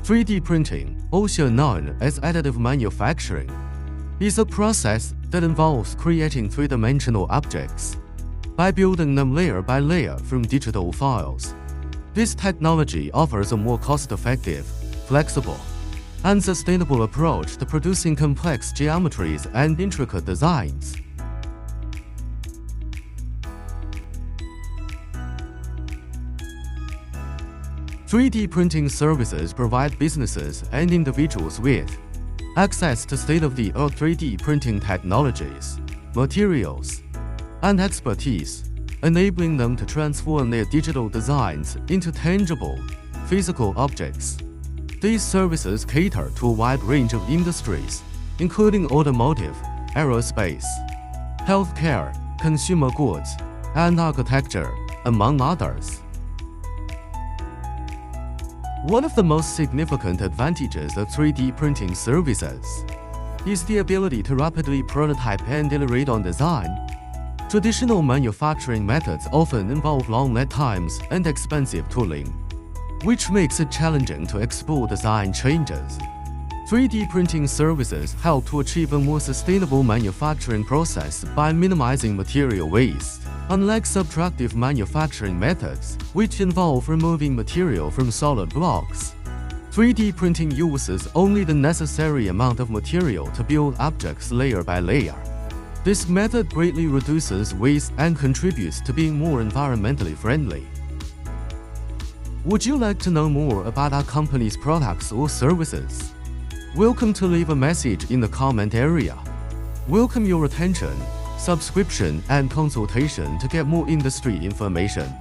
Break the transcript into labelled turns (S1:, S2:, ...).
S1: 3D printing, also known as additive manufacturing, is a process that involves creating three-dimensional objects by building them layer by layer from digital files. This technology offers a more cost-effective, flexible, and sustainable approach to producing complex geometries and intricate designs. "3D printing services provide businesses and individuals with access to state-of-the-art 3D printing technologies, materials, and expertise, enabling them to transform their digital designs into tangible, physical objects. These services cater to a wide range of industries, including automotive, aerospace, healthcare, consumer goods, and architecture, among others. One of the most significant advantages of 3D printing services is the ability to rapidly prototype and iterate on design. Traditional manufacturing methods often involve long lead times and expensive tooling, which makes it challenging to explore design changes. 3D printing services help to achieve a more sustainable manufacturing process by minimizing material waste. Unlike subtractive manufacturing methods, which involve removing material from solid blocks, 3D printing uses only the necessary amount of material to build objects layer by layer. This method greatly reduces waste and contributes to being more environmentally friendly. Would you like to know more about our company's products or services? Welcome to leave a message in the comment area. Welcome your attention, subscription, and consultation to get more industry information.